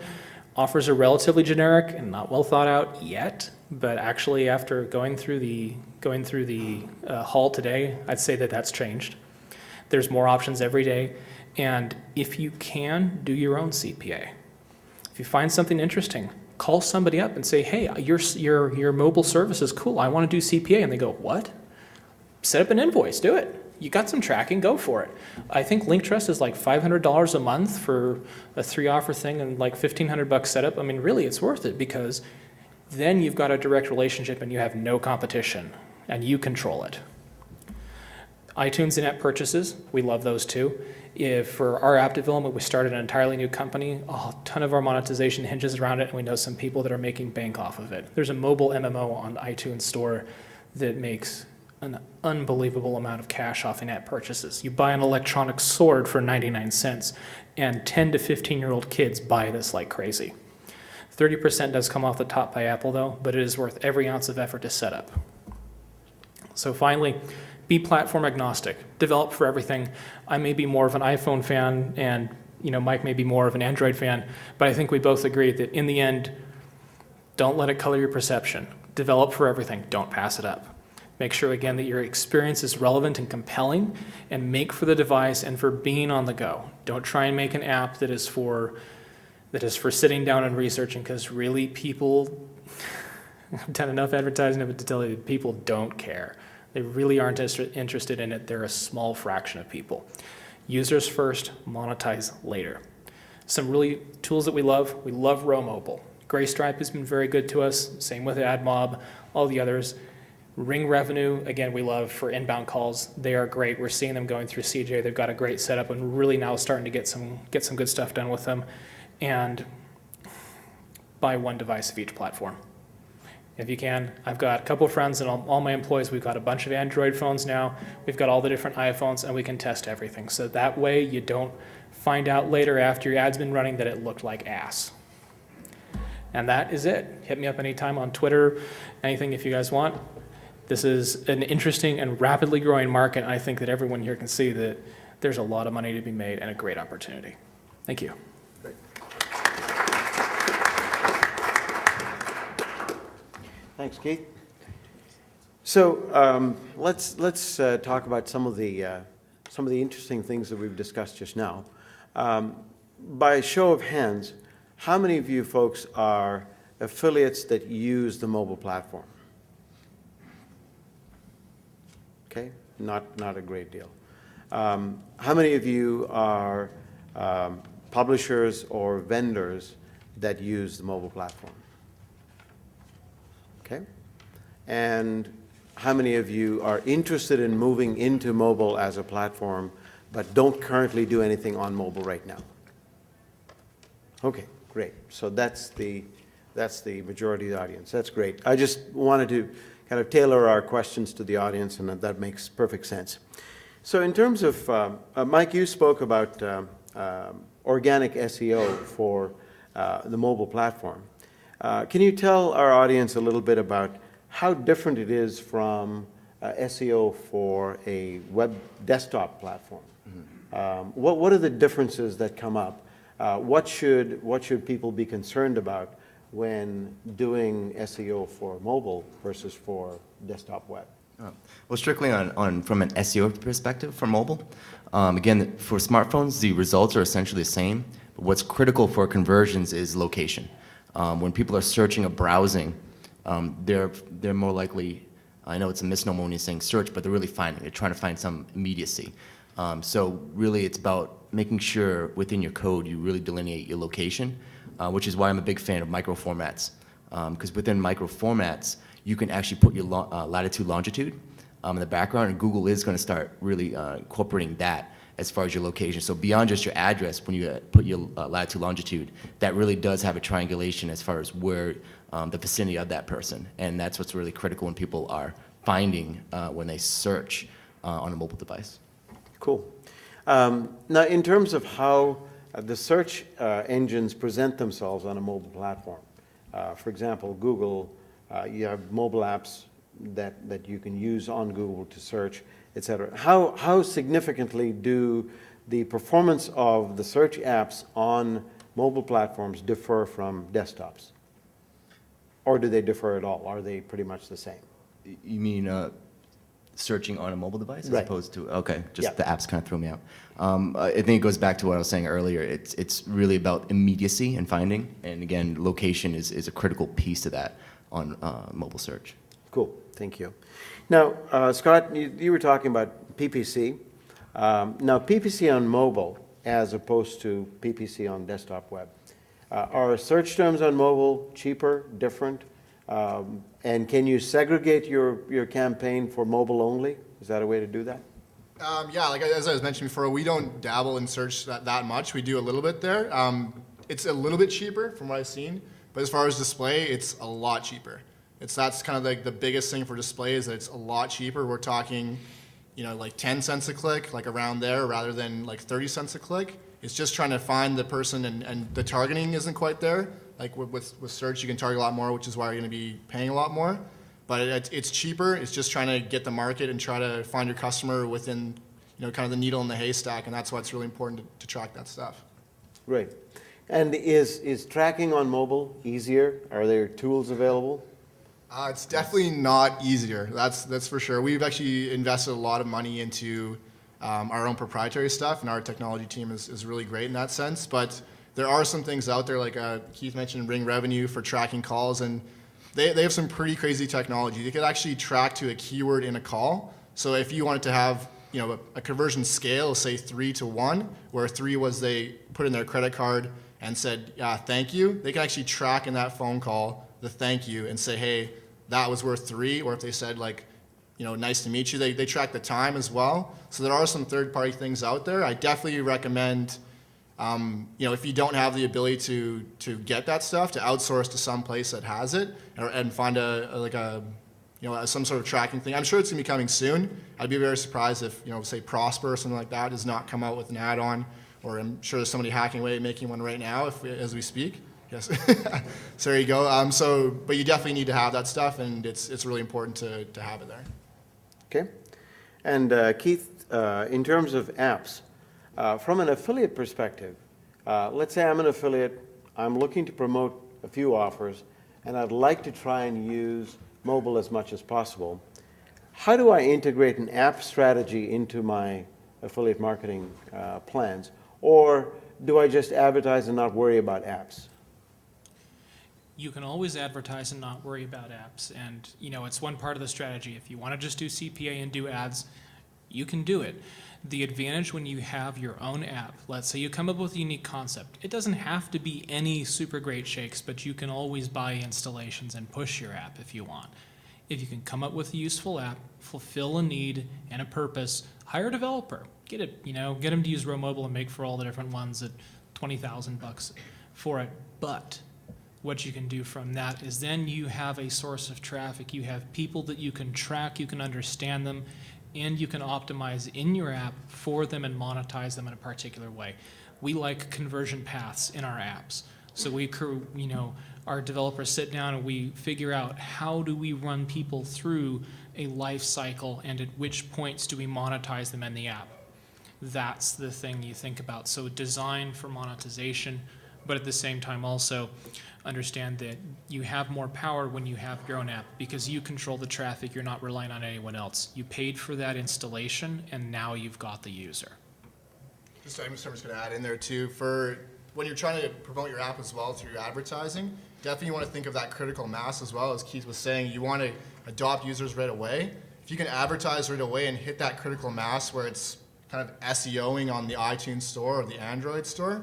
Offers are relatively generic and not well thought out yet, but actually after going through the hall today, I'd say that that's changed. There's more options every day, and if you can, do your own CPA. If you find something interesting, call somebody up and say, hey, your mobile service is cool. I want to do CPA. And they go, what? Set up an invoice. Do it. You got some tracking. Go for it. I think Linktrust is like $500 a month for a 3-offer thing and like $1,500 setup. I mean, really, it's worth it because then you've got a direct relationship and you have no competition and you control it. iTunes in-app purchases, we love those too. If for our app development, we started an entirely new company, a ton of our monetization hinges around it, and we know some people that are making bank off of it. There's a mobile MMO on iTunes Store that makes an unbelievable amount of cash off in-app purchases. You buy an electronic sword for 99 cents, and 10 to 15-year-old kids buy this like crazy. 30% does come off the top by Apple, though, but it is worth every ounce of effort to set up. So finally, be platform agnostic. Develop for everything. I may be more of an iPhone fan, and Mike may be more of an Android fan, but I think we both agree that in the end, don't let it color your perception. Develop for everything. Don't pass it up. Make sure, again, that your experience is relevant and compelling, and make for the device and for being on the go. Don't try and make an app that is for sitting down and researching, because really people, I've done enough advertising of it to tell you that people don't care. They really aren't interested in it. They're a small fraction of people. Users first, monetize later. Some really tools that we love RoMobile. GrayStripe has been very good to us. Same with AdMob, all the others. Ring Revenue, again, we love for inbound calls. They are great. We're seeing them going through CJ. They've got a great setup and really now starting to get some good stuff done with them. And buy one device of each platform. If you can, I've got a couple of friends and all my employees, we've got a bunch of Android phones now. We've got all the different iPhones and we can test everything. So that way you don't find out later after your ad's been running that it looked like ass. And that is it. Hit me up anytime on Twitter, anything if you guys want. This is an interesting and rapidly growing market. And I think that everyone here can see that there's a lot of money to be made and a great opportunity. Thank you. Thanks, Keith. So let's talk about some of the interesting things that we've discussed just now. By show of hands, how many of you folks are affiliates that use the mobile platform? Okay, not a great deal. How many of you are publishers or vendors that use the mobile platform? Okay. And how many of you are interested in moving into mobile as a platform, but don't currently do anything on mobile right now? Okay, great. So that's the majority of the audience. That's great. I just wanted to kind of tailor our questions to the audience, and that makes perfect sense. So in terms of, Mike, you spoke about organic SEO for the mobile platform. Can you tell our audience a little bit about how different it is from SEO for a web desktop platform? Mm-hmm. What are the differences that come up? What should people be concerned about when doing SEO for mobile versus for desktop web? Well, strictly from an SEO perspective for mobile, again, for smartphones, the results are essentially the same. But what's critical for conversions is location. When people are searching or browsing, they're more likely, I know it's a misnomer when you're saying search, but they're really they're trying to find some immediacy. So really it's about making sure within your code you really delineate your location, which is why I'm a big fan of micro formats. Because within micro formats, you can actually put your latitude, longitude in the background, and Google is going to start really incorporating that as far as your location. So beyond just your address, when you put your latitude, longitude, that really does have a triangulation as far as where the vicinity of that person. And that's what's really critical when people are finding when they search on a mobile device. Cool. Now, in terms of how the search engines present themselves on a mobile platform, for example, Google, you have mobile apps that you can use on Google to search, et cetera. How significantly do the performance of the search apps on mobile platforms differ from desktops? Or do they differ at all? Are they pretty much the same? You mean searching on a mobile device as Right. opposed to, okay, just Yeah. the apps kind of throw me out. I think it goes back to what I was saying earlier. It's really about immediacy and finding, and again, location is a critical piece to that on mobile search. Cool, thank you. Now, Scott, you were talking about PPC. Now, PPC on mobile as opposed to PPC on desktop web. Are search terms on mobile cheaper, different? And can you segregate your campaign for mobile only? Is that a way to do that? Yeah, like as I was mentioning before, we don't dabble in search that much. We do a little bit there. It's a little bit cheaper from what I've seen, but as far as display, it's a lot cheaper. That's kind of like the biggest thing for display is that it's a lot cheaper. We're talking, like 10 cents a click, like around there, rather than like 30 cents a click. It's just trying to find the person, and the targeting isn't quite there. Like with search, you can target a lot more, which is why you're going to be paying a lot more. But it's cheaper. It's just trying to get the market and try to find your customer within, kind of the needle in the haystack, and that's why it's really important to track that stuff. Great. And is tracking on mobile easier? Are there tools available? It's definitely not easier. That's for sure. We've actually invested a lot of money into our own proprietary stuff, and our technology team is really great in that sense. But there are some things out there, like Keith mentioned, Ring Revenue for tracking calls, and they have some pretty crazy technology. They could actually track to a keyword in a call. So if you wanted to have a conversion scale, say 3 to 1, where 3 was they put in their credit card and said, thank you, they can actually track in that phone call the thank you and say, hey, that was worth 3, or if they said nice to meet you, they track the time as well. So there are some third-party things out there. I definitely recommend, if you don't have the ability to get that stuff, to outsource to some place that has it, and find some sort of tracking thing. I'm sure it's gonna be coming soon. I'd be very surprised if say Prosper or something like that does not come out with an add-on, or I'm sure there's somebody hacking away making one right now as we speak. Yes. So there you go. But you definitely need to have that stuff, and it's really important to have it there. Okay. And Keith, in terms of apps, from an affiliate perspective, let's say I'm an affiliate, I'm looking to promote a few offers, and I'd like to try and use mobile as much as possible. How do I integrate an app strategy into my affiliate marketing plans? Or do I just advertise and not worry about apps? You can always advertise and not worry about apps. And, it's one part of the strategy. If you want to just do CPA and do ads, you can do it. The advantage when you have your own app, let's say you come up with a unique concept. It doesn't have to be any super great shakes, but you can always buy installations and push your app if you want. If you can come up with a useful app, fulfill a need and a purpose, hire a developer. Get them to use RoMobile and make for all the different ones at $20,000 for it. But what you can do from that is then you have a source of traffic. You have people that you can track, you can understand them, and you can optimize in your app for them and monetize them in a particular way. We like conversion paths in our apps. So our developers sit down and we figure out how do we run people through a life cycle, and at which points do we monetize them in the app. That's the thing you think about. So design for monetization, but at the same time also understand that you have more power when you have your own app because you control the traffic. You're not relying on anyone else. You paid for that installation, and now you've got the user. I'm just going to add in there too, for when you're trying to promote your app as well through advertising, definitely you want to think of that critical mass as well. As Keith was saying, you want to adopt users right away. If you can advertise right away and hit that critical mass where it's kind of SEOing on the iTunes store or the Android store,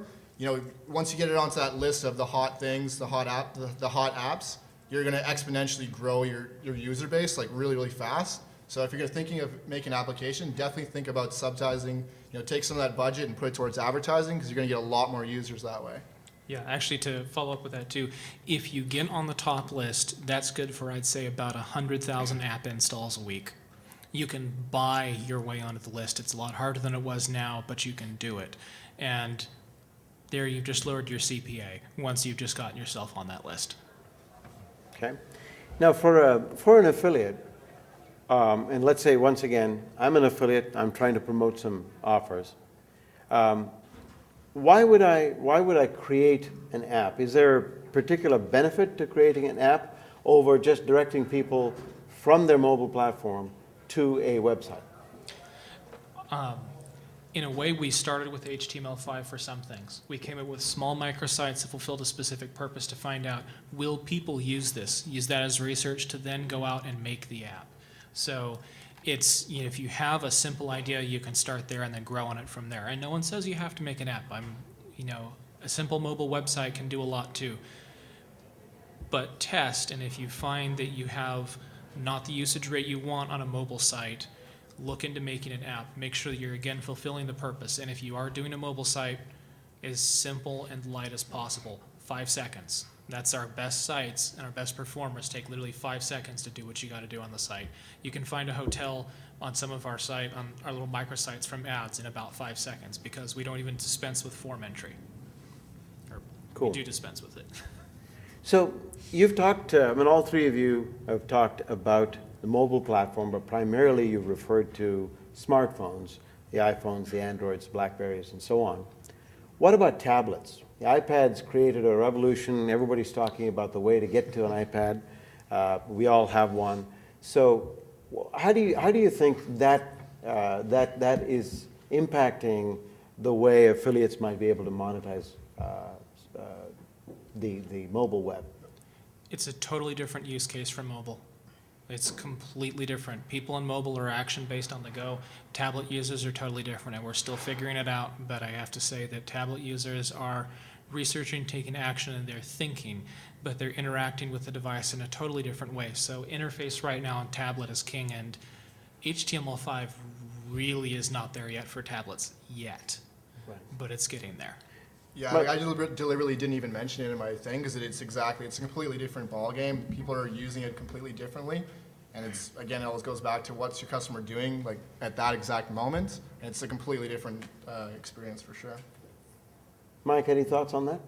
once you get it onto that list of the hot things, the hot apps, you're going to exponentially grow your user base like really, really fast. So if you're thinking of making an application, definitely think about subsidizing, take some of that budget and put it towards advertising because you're going to get a lot more users that way. Yeah, actually, to follow up with that too, if you get on the top list, that's good for, I'd say, about 100,000 app installs a week. You can buy your way onto the list. It's a lot harder than it was now, but you can do it. And there you've just lowered your CPA once you've just gotten yourself on that list. Okay. Now, for an affiliate, and let's say, once again, I'm an affiliate, I'm trying to promote some offers. Why would I create an app? Is there a particular benefit to creating an app over just directing people from their mobile platform to a website? In a way, we started with HTML5 for some things. We came up with small microsites that fulfilled a specific purpose to find out, will people use this? Use that as research to then go out and make the app. So it's, if you have a simple idea, you can start there and then grow on it from there. And no one says you have to make an app. A simple mobile website can do a lot too. But test, and if you find that you have not the usage rate you want on a mobile site, look into making an app. Make sure that you're, again, fulfilling the purpose. And if you are doing a mobile site, as simple and light as possible. 5 seconds. That's our best sites and our best performers take literally 5 seconds to do what you got to do on the site. You can find a hotel on some of our site, on our little microsites from ads in about 5 seconds because we don't even dispense with form entry. Or Cool. we do dispense with it. So you've talked, all three of you have talked about the mobile platform, but primarily you've referred to smartphones, the iPhones, the Androids, Blackberries, and so on. What about tablets? The iPad's created a revolution. Everybody's talking about the way to get to an iPad. We all have one. So how do you think that is impacting the way affiliates might be able to monetize the mobile web? It's a totally different use case for mobile. It's completely different. People on mobile are action-based on the go. Tablet users are totally different, and we're still figuring it out. But I have to say that tablet users are researching, taking action, and they're thinking, but they're interacting with the device in a totally different way. So interface right now on tablet is king, and HTML5 really is not there yet for tablets yet, but it's getting there. Yeah, I deliberately didn't even mention it in my thing because it's a completely different ballgame. People are using it completely differently. And it's, again, it always goes back to what's your customer doing like at that exact moment. And it's a completely different experience for sure. Mike, any thoughts on that?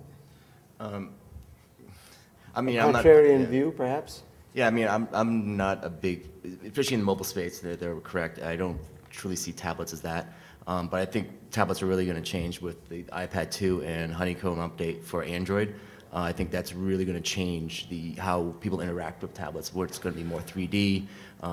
Contrarian view, perhaps? Yeah, I'm not a big, especially in the mobile space, they're correct. I don't truly see tablets as that. But I think tablets are really going to change with the iPad 2 and Honeycomb update for Android. I think that's really going to change how people interact with tablets, where it's going to be more 3D,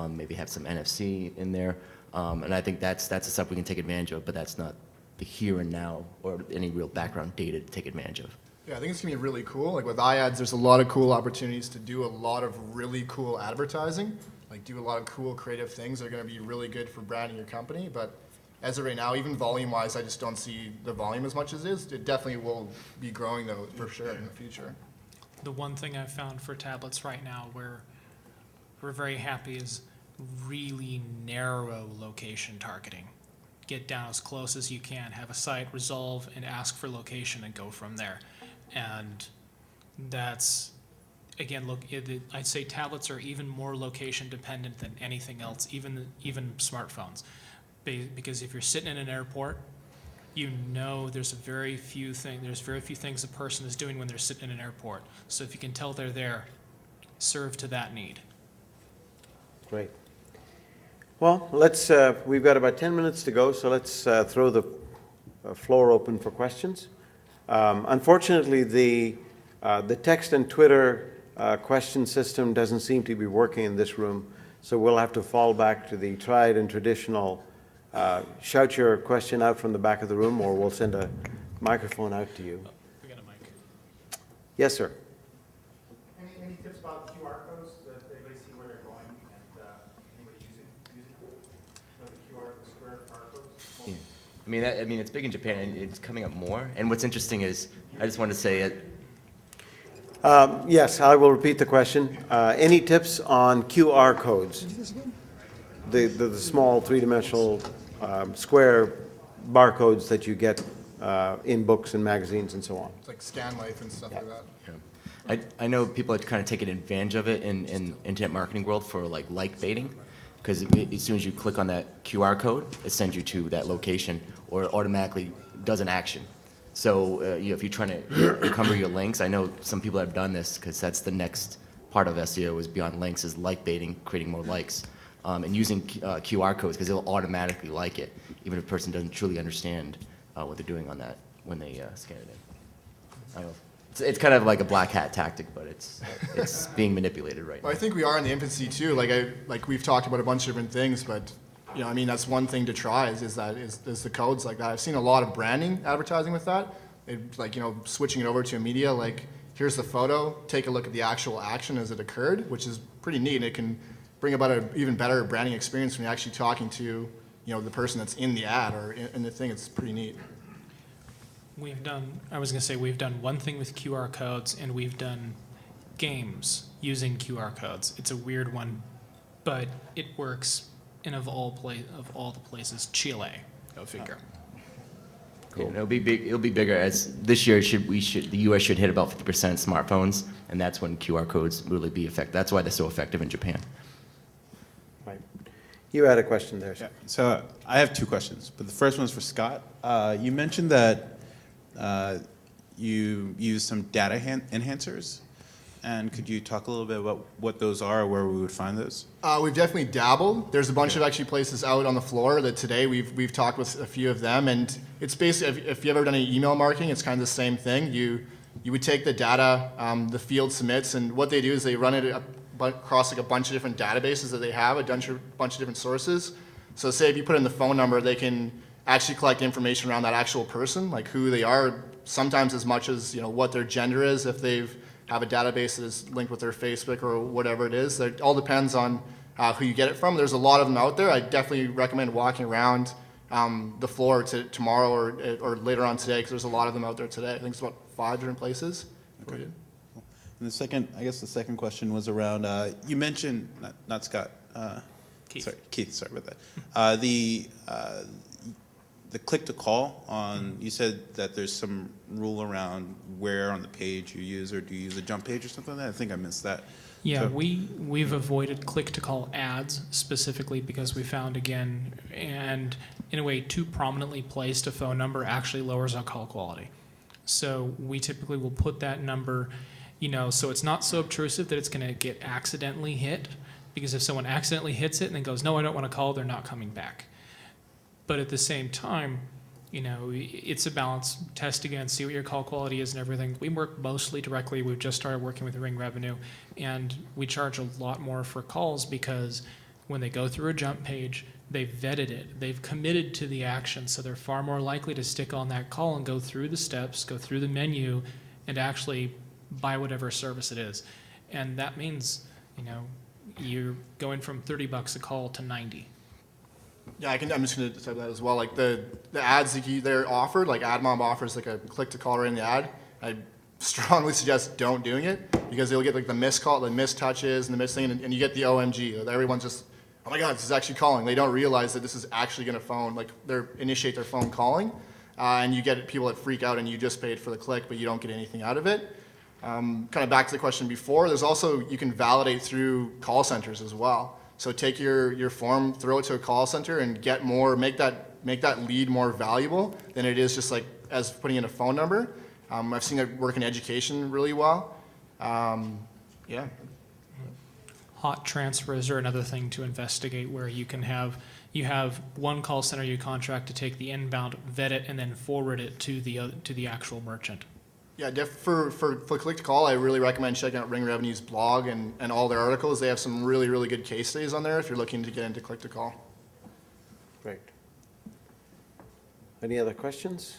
maybe have some NFC in there. And I think that's the stuff we can take advantage of, but that's not the here and now or any real background data to take advantage of. Yeah, I think it's going to be really cool. Like with iAds, there's a lot of cool opportunities to do a lot of really cool advertising, like do a lot of cool creative things that are going to be really good for branding your company. But as of right now, even volume-wise, I just don't see the volume as much as it is. It definitely will be growing, though, for sure in the future. The one thing I've found for tablets right now where we're very happy is really narrow location targeting. Get down as close as you can, have a site resolve and ask for location and go from there. And that's, again, look, I'd say tablets are even more location dependent than anything else, even smartphones. Because if you're sitting in an airport, there's very few things a person is doing when they're sitting in an airport. So if you can tell they're there, serve to that need. Great. Well, we've got about 10 minutes to go, so let's throw the floor open for questions. Unfortunately, the text and Twitter question system doesn't seem to be working in this room, so we'll have to fall back to the tried and traditional shout your question out from the back of the room, or we'll send a microphone out to you. We got a mic. Yes, sir. Any tips about QR codes that everybody see where they're going and anybody using the QR, the square barcodes? Yeah. It's big in Japan and it's coming up more. And what's interesting is, I just wanted to say it. Yes, I will repeat the question. Any tips on QR codes? The small three-dimensional square barcodes that you get in books and magazines and so on. It's like Scan Life and stuff like that. I know people are kind of taking advantage of it in internet marketing world for like baiting, because as soon as you click on that QR code, it sends you to that location or it automatically does an action. So if you're trying to encumber your links, I know some people have done this because that's the next part of SEO is beyond links is like baiting, creating more likes, and using QR codes because it'll automatically like it, even if a person doesn't truly understand what they're doing on that when they scan it in. I don't know. It's kind of like a black hat tactic, but it's being manipulated right now. Well, I think we are in the infancy too. Like we've talked about a bunch of different things, but I mean that's one thing to try is the codes like that. I've seen a lot of branding advertising with that. Switching it over to a media like here's the photo, take a look at the actual action as it occurred, which is pretty neat. And it can bring about an even better branding experience when you're actually talking to the person that's in the ad or in the thing. It's pretty neat. We've done one thing with QR codes, and we've done games using QR codes. It's a weird one, but it works in of all the places, Chile. Go figure. Cool. It'll be big. It'll be bigger as this year. The U.S. should hit about 50% smartphones, and that's when QR codes really be effective. That's why they're so effective in Japan. Right. You had a question there. Yeah. So I have two questions, but the first one's for Scott. You mentioned that you use some data enhancers, and could you talk a little bit about what those are or where we would find those? We've definitely dabbled. There's a bunch of actually places out on the floor that today we've talked with a few of them, and it's basically if you've ever done any email marketing, it's kind of the same thing. You would take the data the field submits, and what they do is they run it across like a bunch of different databases that they have, a bunch of different sources. So say if you put in the phone number, they can actually collect information around that actual person, like who they are, sometimes as much as what their gender is, if they've have a database that is linked with their Facebook or whatever it is. It all depends on who you get it from. There's a lot of them out there. I definitely recommend walking around the floor tomorrow or later on today because there's a lot of them out there today. I think it's about 5 different places. Okay. Cool. And the second question was around, you mentioned, not Scott, Keith, sorry about that. The click to call on, you said that there's some rule around where on the page you use, or do you use a jump page or something like that? I think I missed that. Yeah, we've avoided click to call ads specifically because we found again, and in a way too prominently placed a phone number actually lowers our call quality. So we typically will put that number, so it's not so obtrusive that it's going to get accidentally hit, because if someone accidentally hits it and then goes, no, I don't want to call, they're not coming back. But at the same time, it's a balance. Test again, see what your call quality is and everything. We work mostly directly. We've just started working with Ring Revenue, and we charge a lot more for calls because when they go through a jump page, they've vetted it. They've committed to the action, so they're far more likely to stick on that call and go through the steps, go through the menu, and actually buy whatever service it is. And that means, you're going from $30 a call to 90. Yeah, I'm just going to say that as well. Like the ads that they're offered, like AdMob offers like a click to call right in the ad. I strongly suggest don't doing it because you'll get like the missed call, the missed touches, and the missed thing, and you get the OMG. Everyone's just, oh my God, this is actually calling. They don't realize that this is actually going to initiate their phone calling, and you get people that freak out, and you just paid for the click, but you don't get anything out of it. Kind of back to the question before. There's also you can validate through call centers as well. So take your form, throw it to a call center, and make that lead more valuable than it is just like as putting in a phone number. I've seen it work in education really well. Yeah. Hot transfers are another thing to investigate, where you have one call center you contract to take the inbound, vet it, and then forward it to the actual merchant. Yeah, for click to call, I really recommend checking out Ring Revenue's blog and all their articles. They have some really, really good case studies on there if you're looking to get into click to call. Great. Any other questions?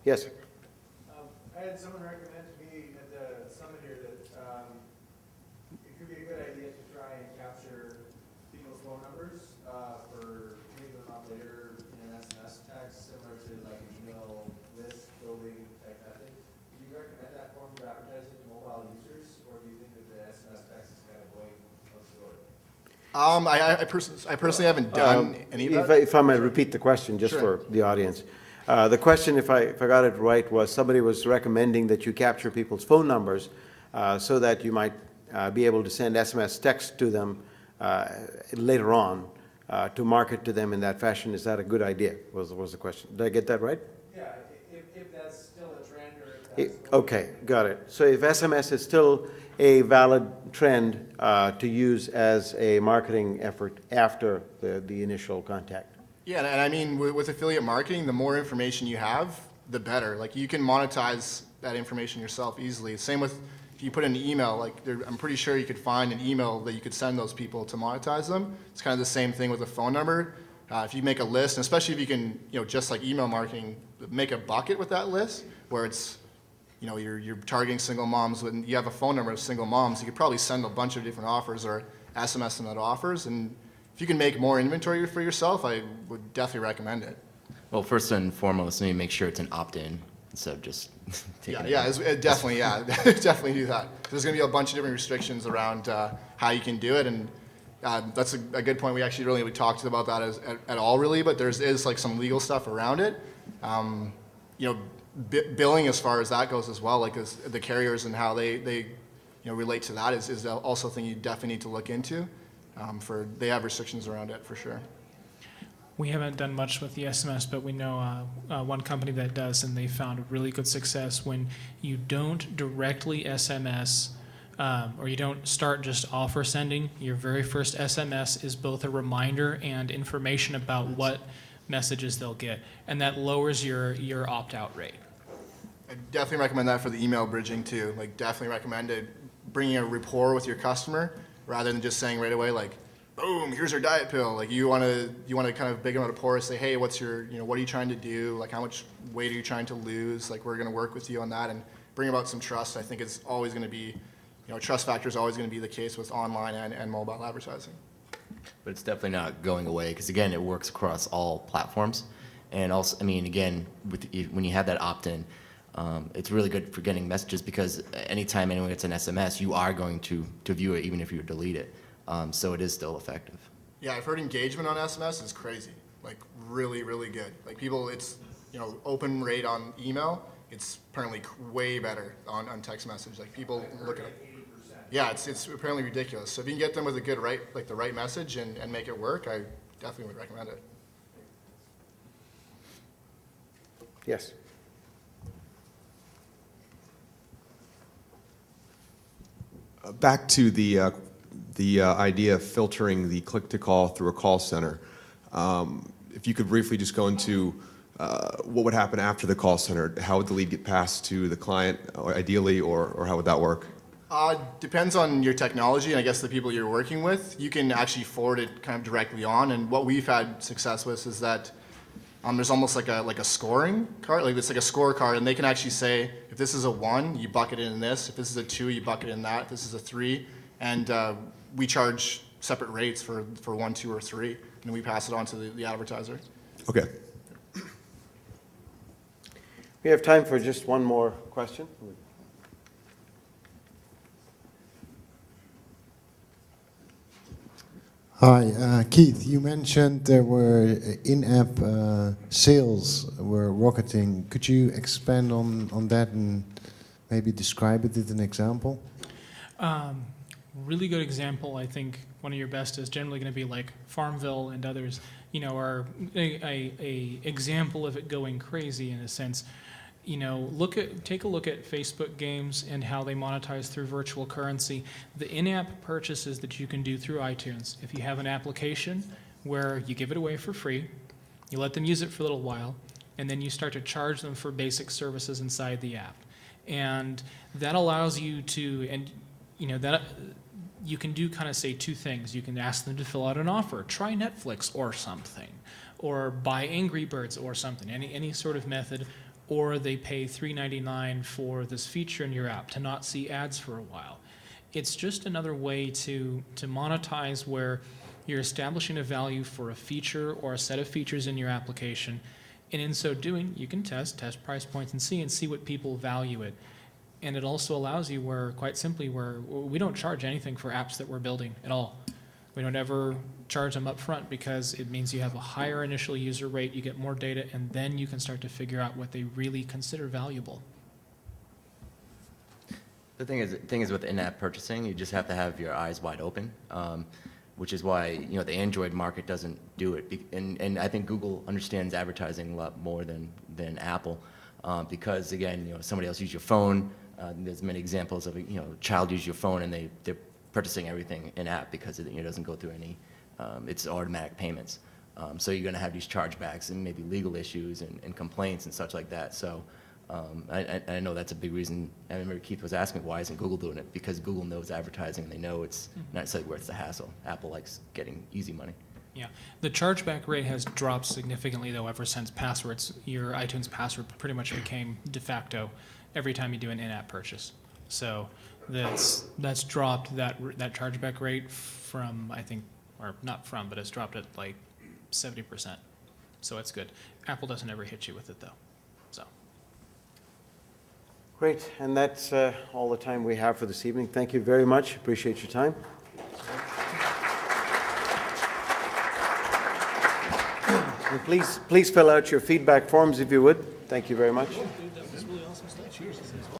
Yes, sir. I had someone recommend to me at the summit here that it could be a good idea to try and capture people's phone numbers for leaving them out later in an SMS text, similar to like an email list building type method. I personally haven't done any of that. If I might repeat the question, just Sure. for the audience. The question, if I got it right, was somebody was recommending that you capture people's phone numbers so that you might be able to send SMS text to them later on to market to them in that fashion. Is that a good idea, was the question. Did I get that right? Yeah, if that's still a trend or if that's. Okay, got it. So if SMS is still a valid trend to use as a marketing effort after the initial contact. Yeah, and I mean, with affiliate marketing, the more information you have, the better. Like, you can monetize that information yourself easily. Same with, if you put in an email, like, I'm pretty sure you could find an email that you could send those people to monetize them. It's kind of the same thing with a phone number. If you make a list, and especially if you can, just like email marketing, make a bucket with that list where it's, you're targeting single moms, when you have a phone number of single moms, you could probably send a bunch of different offers or SMS them that offers. And if you can make more inventory for yourself, I would definitely recommend it. Well, first and foremost, maybe make sure it's an opt-in instead of just taking it. Definitely, definitely do that. There's going to be a bunch of different restrictions around how you can do it, and that's a good point. We actually really talked about that at all, really, but is like some legal stuff around it. Billing as far as that goes as well, like the carriers and how they relate to that is also a thing you definitely need to look into. They have restrictions around it for sure. We haven't done much with the SMS, but we know one company that does, and they found really good success when you don't directly SMS or you don't start just offer sending. Your very first SMS is both a reminder and information about what messages they'll get, and that lowers your opt-out rate. I definitely recommend that for the email bridging too. Like, definitely recommend it, bringing a rapport with your customer rather than just saying right away, like, boom, here's your diet pill. Like, you want to kind of big them out of rapport, say, hey, what are you trying to do? Like, how much weight are you trying to lose? Like, we're going to work with you on that and bring about some trust. I think it's always going to be, trust factor is always going to be the case with online and mobile advertising. But it's definitely not going away because, again, it works across all platforms. And also, I mean, again, when you have that opt-in, it's really good for getting messages because anytime anyone gets an SMS, you are going to view it even if you delete it. So it is still effective. Yeah, I've heard engagement on SMS is crazy, like really, really good. Like people, it's, open rate on email, it's apparently way better on text message. Like people look at it. Yeah, it's apparently ridiculous. So if you can get them with the right message and make it work, I definitely would recommend it. Yes. Back to the idea of filtering the click-to-call through a call center. If you could briefly just go into what would happen after the call center, how would the lead get passed to the client, ideally, or how would that work? Depends on your technology and I guess the people you're working with. You can actually forward it kind of directly on, and what we've had success with is that there's almost like a scoring card, like it's like a scorecard, and they can actually say, if this is a 1, you bucket it in this. If this is a 2, you bucket it in that. If this is a 3, and we charge separate rates for 1, 2, or 3, and we pass it on to the advertiser. Okay. We have time for just one more question. Hi, Keith, you mentioned there were in-app sales were rocketing. Could you expand on that and maybe describe it with an example? Really good example, I think one of your best is generally going to be like Farmville and others, are a example of it going crazy in a sense. Take a look at Facebook games and how they monetize through virtual currency. The in-app purchases that you can do through iTunes. If you have an application where you give it away for free, you let them use it for a little while, and then you start to charge them for basic services inside the app. And that allows you to, that you can do kind of say two things. You can ask them to fill out an offer, try Netflix or something, or buy Angry Birds or something, any sort of method. Or they pay $3.99 for this feature in your app to not see ads for a while. It's just another way to monetize where you're establishing a value for a feature or a set of features in your application, and in so doing, you can test price points and see what people value it. And it also allows you where, quite simply, where we don't charge anything for apps that we're building at all. We don't ever charge them up front because it means you have a higher initial user rate, you get more data, and then you can start to figure out what they really consider valuable. The thing is with in-app purchasing, you just have to have your eyes wide open, which is why, you know, the Android market doesn't do it. And I think Google understands advertising a lot more than Apple, because again, you know, somebody else use your phone. There's many examples of, you know, a child use your phone and they're purchasing everything in-app because it, you know, doesn't go through any, it's automatic payments. So you're going to have these chargebacks and maybe legal issues and complaints and such like that. So I know that's a big reason. I remember Keith was asking, why isn't Google doing it? Because Google knows advertising and they know it's not necessarily worth the hassle. Apple likes getting easy money. Yeah, the chargeback rate has dropped significantly though ever since passwords, your iTunes password pretty much became de facto every time you do an in-app purchase. So that's dropped that chargeback rate from, I think, or not from, but it's dropped at like 70%. So it's good. Apple doesn't ever hit you with it though. So. Great, and that's all the time we have for this evening. Thank you very much. Appreciate your time. And please fill out your feedback forms if you would. Thank you very much.